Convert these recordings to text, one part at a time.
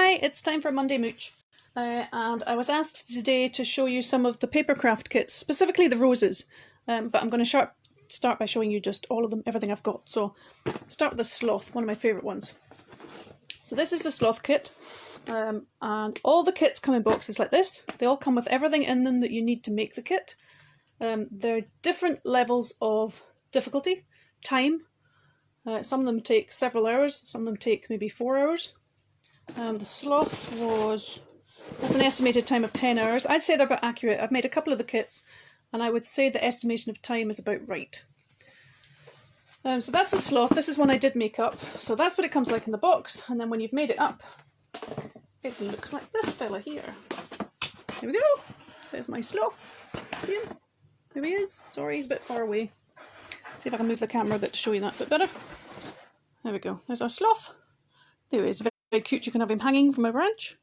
Hi, it's time for Monday Mooch. And I was asked today to show you some of the papercraft kits, specifically the roses. But I'm going to start by showing you just all of them, everything I've got. So start with the Sloth, one of my favourite ones. So this is the Sloth kit. And all the kits come in boxes like this. They all come with everything in them that you need to make the kit. There are different levels of difficulty, time. Some of them take several hours, some of them take maybe 4 hours. The Sloth that's an estimated time of 10 hours. I'd say they're about accurate. I've made a couple of the kits and I would say the estimation of time is about right. So that's the Sloth. This is one I did make up. So that's what it comes like in the box, and then when you've made it up, it looks like this fella here. Here we go. There's my Sloth. See him? There he is. Sorry, he's a bit far away. See if I can move the camera a bit to show you that a bit better. There we go. There's our Sloth. There he is. Very cute. You can have him hanging from a branch,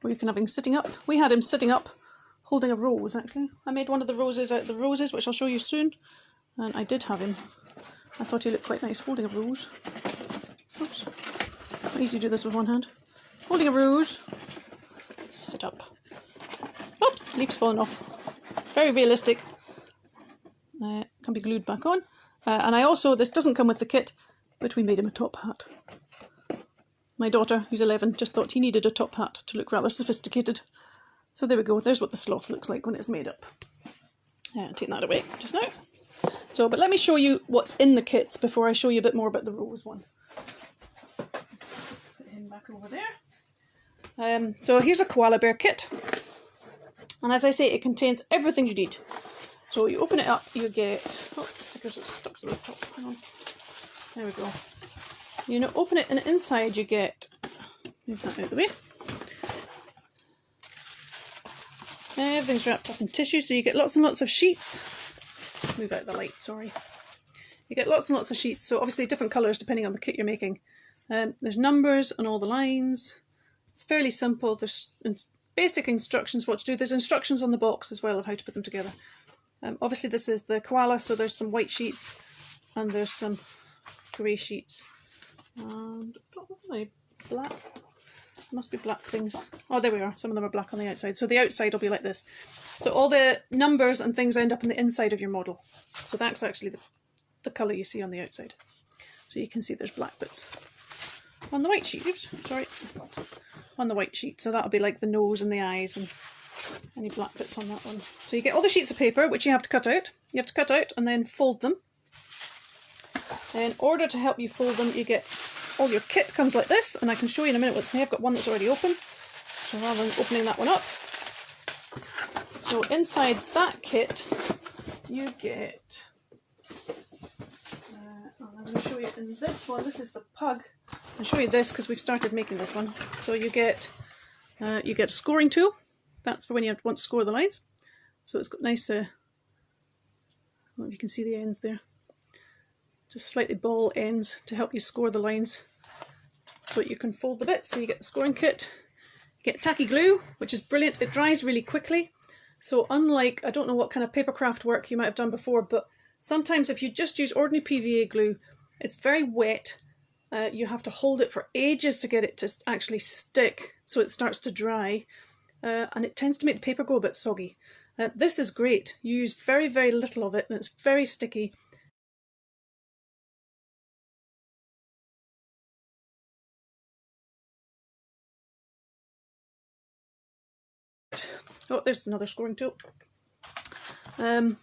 or you can have him sitting up. We had him sitting up holding a rose, actually. I made one of the roses out of the roses, which I'll show you soon, and I did have him. I thought he looked quite nice holding a rose. Oops. Easy to do this with one hand. Holding a rose. Sit up. Oops, leaf's falling off. Very realistic. Can be glued back on. And I also, this doesn't come with the kit, but we made him a top hat. My daughter, who's 11, just thought he needed a top hat to look rather sophisticated. So there we go. There's what the Sloth looks like when it's made up. Take that away just now. So, but let me show you what's in the kits before I show you a bit more about the rose one. Put him back over there. So here's a Koala Bear Kit. And as I say, it contains everything you need. So you open it up, you get... Oh, stickers are stuck to the top. Hang on. There we go. You know, open it, and inside you get... Move that out of the way. Everything's wrapped up in tissue, so you get lots and lots of sheets. Move out the light, sorry. You get lots and lots of sheets, so obviously different colours depending on the kit you're making. There's numbers on all the lines. It's fairly simple. There's basic instructions what to do. There's instructions on the box as well of how to put them together. Obviously this is the koala, so there's some white sheets and there's some grey sheets. And black. Must be black things. Oh, there we are. Some of them are black on the outside. So the outside will be like this. So all the numbers and things end up in the inside of your model. So that's actually the colour you see on the outside. So you can see there's black bits on the white sheet. Oops, sorry. On the white sheet. So that'll be like the nose and the eyes and any black bits on that one. So you get all the sheets of paper, which you have to cut out. You have to cut out and then fold them. In order to help you fold them, you get all your kit comes like this, and I can show you in a minute what I've got one that's already open. So rather than opening that one up, so inside that kit you get, I'm going to show you in this one, this is the pug. I'll show you this because we've started making this one. So you get a scoring tool. That's for when you want to score the lines. So it's got nice, I don't know if you can see the ends there. Just slightly ball ends to help you score the lines. So you can fold the bits. So you get the scoring kit. You get tacky glue, which is brilliant. It dries really quickly. So unlike, I don't know what kind of papercraft work you might have done before, but sometimes if you just use ordinary PVA glue, it's very wet. You have to hold it for ages to get it to actually stick, so it starts to dry. And it tends to make the paper go a bit soggy. This is great. You use very, very little of it, and it's very sticky. Oh, there's another scoring tool. Some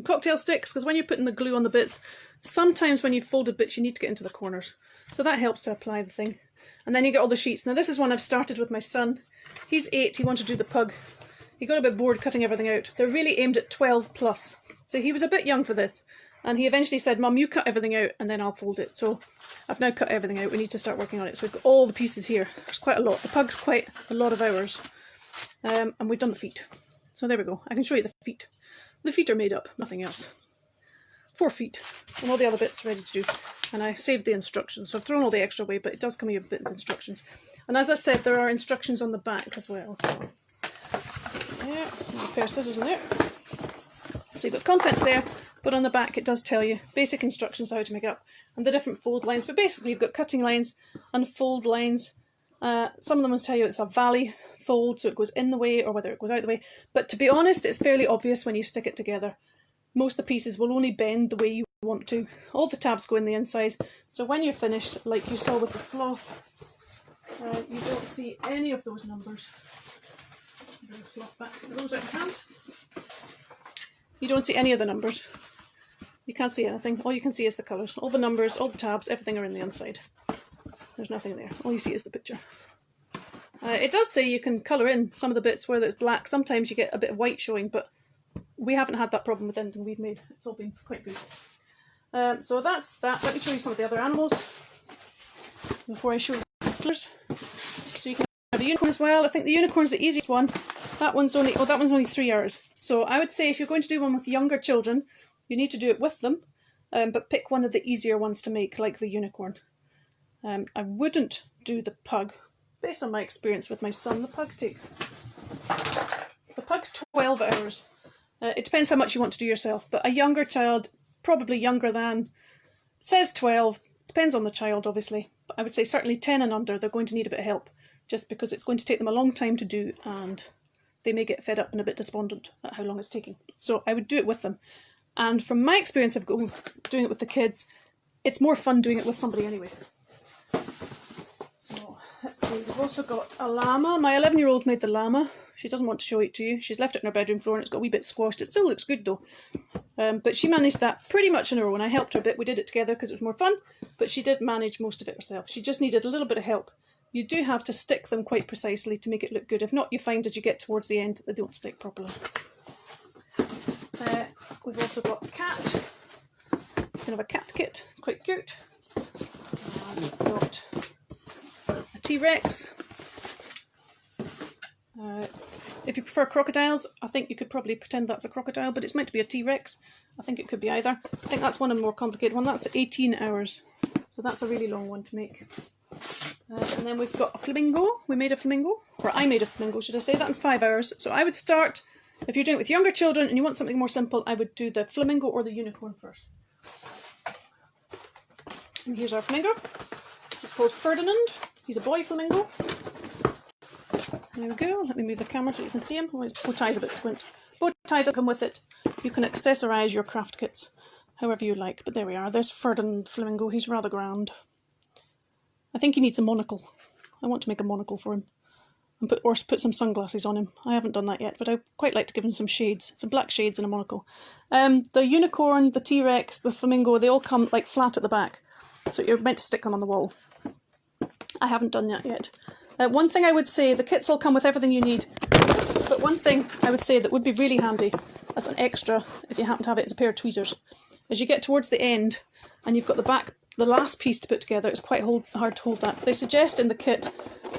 cocktail sticks, because when you're putting the glue on the bits, sometimes when you've folded bits you need to get into the corners. So that helps to apply the thing. And then you get all the sheets. Now this is one I've started with my son. He's 8, he wanted to do the pug. He got a bit bored cutting everything out. They're really aimed at 12 plus. So he was a bit young for this. And he eventually said, Mum, you cut everything out and then I'll fold it. So I've now cut everything out. We need to start working on it. So we've got all the pieces here. There's quite a lot. The pug's quite a lot of hours. And we've done the feet. So there we go. I can show you the feet. The feet are made up, nothing else. 4 feet. And all the other bits ready to do. And I saved the instructions. So I've thrown all the extra away, but it does come with a bit of instructions. And as I said, there are instructions on the back as well. So there, a pair of scissors in there. So you've got contents there, but on the back it does tell you basic instructions how to make up and the different fold lines. But basically you've got cutting lines, unfold lines, Some of them will tell you it's a valley fold, so it goes in the way or whether it goes out the way. But to be honest, it's fairly obvious when you stick it together. Most of the pieces will only bend the way you want to. All the tabs go in the inside. So when you're finished, like you saw with the Sloth, you don't see any of those numbers. Bring the Sloth back to those out of his hands. You don't see any of the numbers. You can't see anything. All you can see is the colours. All the numbers, all the tabs, everything are in the inside. There's nothing there. All you see is the picture. It does say you can colour in some of the bits where it's black. Sometimes you get a bit of white showing, but we haven't had that problem with anything we've made. It's all been quite good. So that's that. Let me show you some of the other animals before I show you the colours. So you can have a unicorn as well. I think the unicorn's the easiest one. That one's only 3 hours. So I would say if you're going to do one with younger children, you need to do it with them, but pick one of the easier ones to make, like the unicorn. I wouldn't do the pug. Based on my experience with my son, the pug's 12 hours. It depends how much you want to do yourself, but a younger child, probably younger than, it says 12, depends on the child obviously, but I would say certainly 10 and under, they're going to need a bit of help, just because it's going to take them a long time to do, and they may get fed up and a bit despondent at how long it's taking. So I would do it with them. And from my experience of doing it with the kids, it's more fun doing it with somebody anyway. So let's see, we've also got a llama. My 11-year-old made the llama. She doesn't want to show it to you. She's left it in her bedroom floor and it's got a wee bit squashed. It still looks good though. But she managed that pretty much on her own. I helped her a bit. We did it together because it was more fun, but she did manage most of it herself. She just needed a little bit of help. You do have to stick them quite precisely to make it look good. If not, you find as you get towards the end that they don't stick properly. We've also got a cat. Kind of a cat kit. It's quite cute. And we've got a T-Rex. If you prefer crocodiles, I think you could probably pretend that's a crocodile, but it's meant to be a T-Rex. I think it could be either. I think that's one of the more complicated ones. That's 18 hours. So that's a really long one to make. And then we've got a flamingo. We made a flamingo. Or I made a flamingo, should I say. That's 5 hours. So I would start, if you're doing it with younger children and you want something more simple, I would do the flamingo or the unicorn first. And here's our flamingo. He's called Ferdinand. He's a boy flamingo. There we go. Let me move the camera so you can see him. Oh, his bow tie's a bit squint. Bow tie doesn't come with it. You can accessorise your craft kits however you like. But there we are. There's Ferdinand Flamingo. He's rather grand. I think he needs a monocle. I want to make a monocle for him. And put some sunglasses on him. I haven't done that yet, but I quite like to give him some shades. Some black shades and a monocle. The unicorn, the T-Rex, the flamingo, they all come like flat at the back. So you're meant to stick them on the wall. I haven't done that yet. One thing I would say, the kits all come with everything you need. But one thing I would say that would be really handy as an extra, if you happen to have it, is a pair of tweezers. As you get towards the end and you've got the last piece to put together, it's quite hard to hold that. They suggest in the kit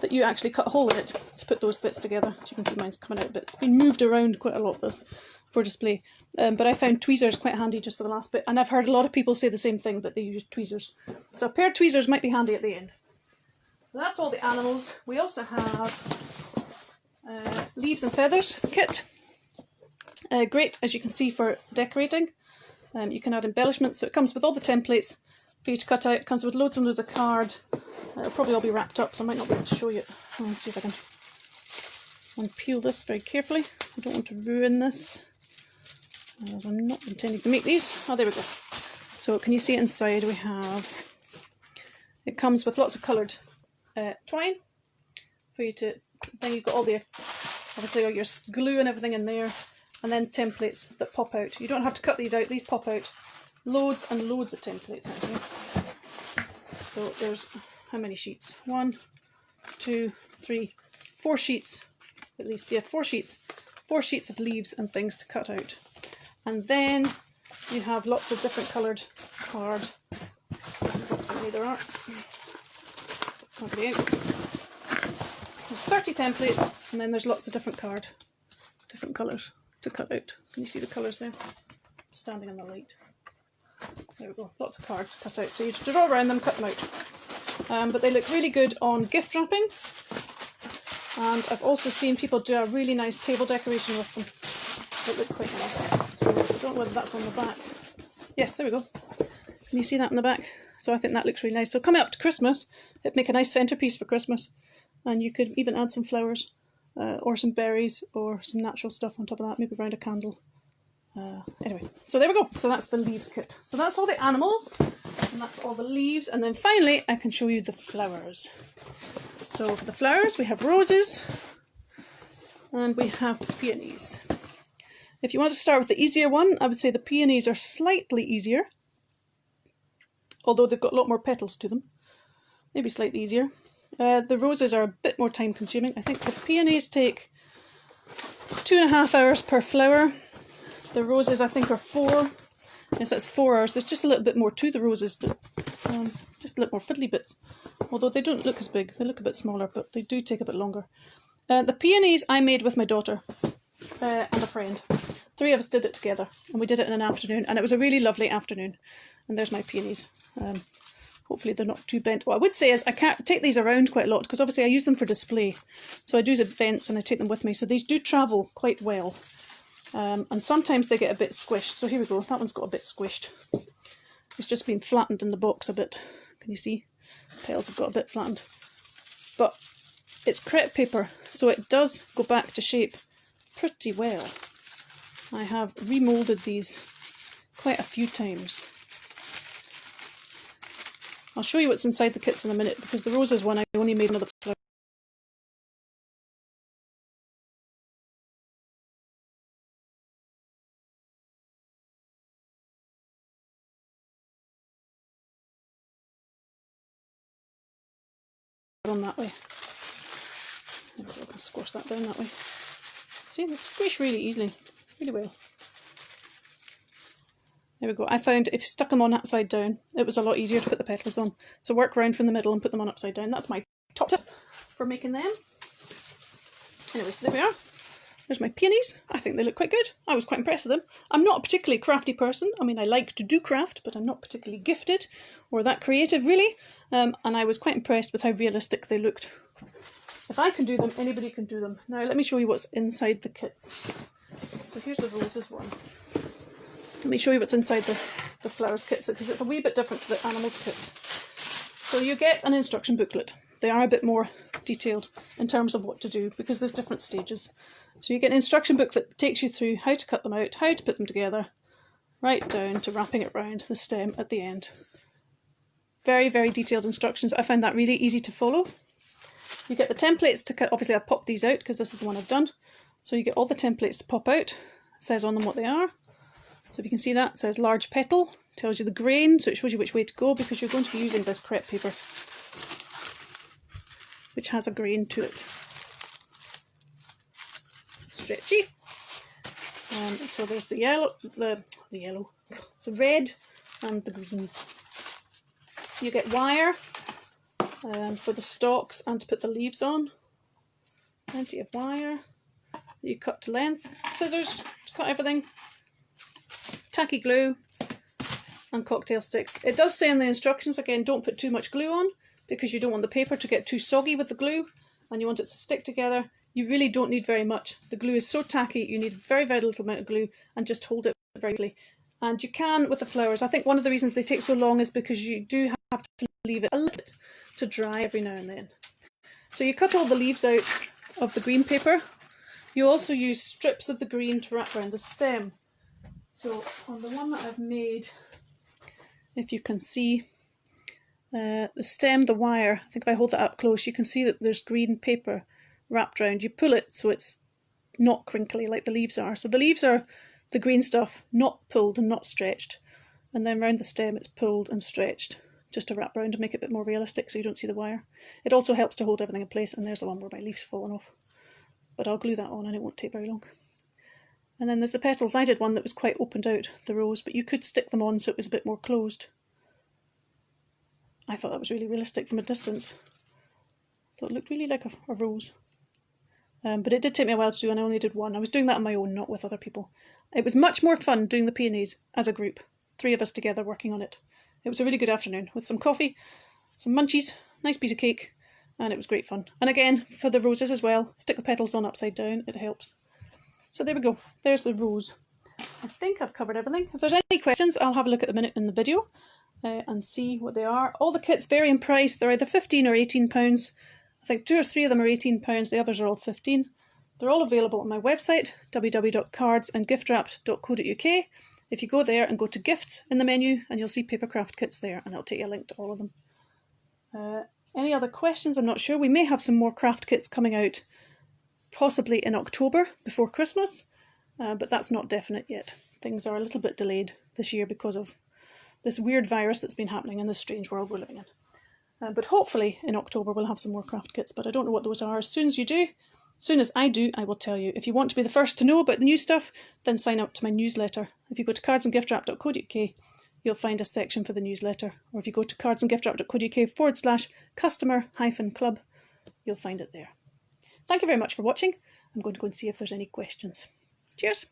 that you actually cut a hole in it to put those bits together. As you can see, mine's coming out a bit. It's been moved around quite a lot this for display. But I found tweezers quite handy just for the last bit. And I've heard a lot of people say the same thing, that they use tweezers. So a pair of tweezers might be handy at the end. So that's all the animals. We also have leaves and feathers kit. Great, as you can see, for decorating. You can add embellishments. So it comes with all the templates for you to cut out. It comes with loads and loads of card. It'll probably all be wrapped up, so I might not be able to show you it. Let's see if I can unpeel this very carefully. I don't want to ruin this, as I'm not intending to make these. Oh, there we go. So can you see it inside? We have, it comes with lots of coloured twine for you to, then you've got all the, obviously all your glue and everything in there, and then templates that pop out. You don't have to cut these out, these pop out. Loads and loads of templates in here. So there's, how many sheets? 1, 2, 3, 4 sheets at least. Yeah, 4 sheets. 4 sheets of leaves and things to cut out. And then you have lots of different coloured card. Approximately there are. Okay. There's 30 templates, and then there's lots of different card, different colours to cut out. Can you see the colours there? Standing in the light. There we go. Lots of cards to cut out. So you draw around them, cut them out. But they look really good on gift wrapping. And I've also seen people do a really nice table decoration with them. They look quite nice. So I don't know whether that's on the back. Yes, there we go. Can you see that in the back? So I think that looks really nice. So coming up to Christmas, it'd make a nice centrepiece for Christmas. And you could even add some flowers or some berries or some natural stuff on top of that, maybe around a candle. Anyway, so there we go. So that's the leaves kit. So that's all the animals, and that's all the leaves. And then finally, I can show you the flowers. So for the flowers, we have roses and we have peonies. If you want to start with the easier one, I would say the peonies are slightly easier, although they've got a lot more petals to them. Maybe slightly easier. The roses are a bit more time consuming. I think the peonies take 2.5 hours per flower. The roses, I think, are 4. Yes, that's 4 hours. There's just a little bit more to the roses, just a little more fiddly bits. Although they don't look as big, they look a bit smaller, but they do take a bit longer. The peonies I made with my daughter and a friend. 3 of us did it together, and we did it in an afternoon, and it was a really lovely afternoon. And there's my peonies. Hopefully they're not too bent. What I would say is I can't take these around quite a lot, because obviously I use them for display. So I do events and I take them with me, so these do travel quite well. And sometimes they get a bit squished. So here we go, that one's got a bit squished. It's just been flattened in the box a bit. Can you see? The petals have got a bit flattened. But it's crepe paper, so it does go back to shape pretty well. I have remoulded these quite a few times. I'll show you what's inside the kits in a minute, because the roses one I only made another flower. On that way. There we go, I can squash that down that way. See, they squish really easily, really well. There we go. I found if you stuck them on upside down, it was a lot easier to put the petals on. So work round from the middle and put them on upside down. That's my top tip for making them. Anyway, so there we are. There's my peonies. I think they look quite good. I was quite impressed with them. I'm not a particularly crafty person. I mean, I like to do craft, but I'm not particularly gifted or that creative, really. And I was quite impressed with how realistic they looked. If I can do them, anybody can do them. Now, let me show you what's inside the kits. So here's the roses one. Let me show you what's inside the flowers kits, because it's a wee bit different to the animals kits. So you get an instruction booklet. They are a bit more detailed in terms of what to do, because there's different stages. So you get an instruction book that takes you through how to cut them out, how to put them together, right down to wrapping it round the stem at the end. Very, very detailed instructions. I found that really easy to follow. You get the templates to cut. Obviously I've popped these out because this is the one I've done. So you get all the templates to pop out. It says on them what they are. So if you can see that, it says large petal, tells you the grain, so it shows you which way to go, because you're going to be using this crepe paper, which has a grain to it. Stretchy. So there's the yellow, the red and the green. You get wire for the stalks and to put the leaves on. Plenty of wire. You cut to length. Scissors to cut everything. Tacky glue and cocktail sticks. It does say in the instructions, again, don't put too much glue on, because you don't want the paper to get too soggy with the glue, and you want it to stick together. You really don't need very much. The glue is so tacky, you need very, very little amount of glue, and just hold it very quickly. And you can with the flowers. I think one of the reasons they take so long is because you do have to leave it a little bit to dry every now and then. So you cut all the leaves out of the green paper. You also use strips of the green to wrap around the stem. So on the one that I've made, if you can see the stem, the wire, I think if I hold that up close, you can see that there's green paper wrapped around. You pull it so it's not crinkly like the leaves are. So the leaves are the green stuff, not pulled and not stretched. And then around the stem it's pulled and stretched, just to wrap around and make it a bit more realistic so you don't see the wire. It also helps to hold everything in place, and there's the one where my leaf's fallen off. But I'll glue that on and it won't take very long. And then there's the petals. I did one that was quite opened out, the rose, but you could stick them on so it was a bit more closed. I thought that was really realistic from a distance. I thought it looked really like a rose. But it did take me a while to do, and I only did one. I was doing that on my own, not with other people. It was much more fun doing the peonies as a group. 3 of us together working on it. It was a really good afternoon with some coffee, some munchies, nice piece of cake, and it was great fun. And again, for the roses as well, stick the petals on upside down, it helps. So there we go, there's the rose. I think I've covered everything. If there's any questions, I'll have a look at the minute in the video and see what they are. All the kits vary in price. They're either £15 or £18. I think 2 or 3 of them are £18, the others are all 15. They're all available on my website, www.cardsandgiftwrap.co.uk. If you go there and go to gifts in the menu, and you'll see papercraft kits there, and it'll take you a link to all of them. Any other questions? I'm not sure. We may have some more craft kits coming out possibly in October before Christmas, but that's not definite yet. Things are a little bit delayed this year because of this weird virus that's been happening in this strange world we're living in. But hopefully in October we'll have some more craft kits, but I don't know what those are. As soon as you do, as soon as I do, I will tell you. If you want to be the first to know about the new stuff, then sign up to my newsletter. If you go to cardsandgiftwrap.co.uk, you'll find a section for the newsletter. Or if you go to cardsandgiftwrap.co.uk/customer-club, you'll find it there. Thank you very much for watching. I'm going to go and see if there's any questions. Cheers!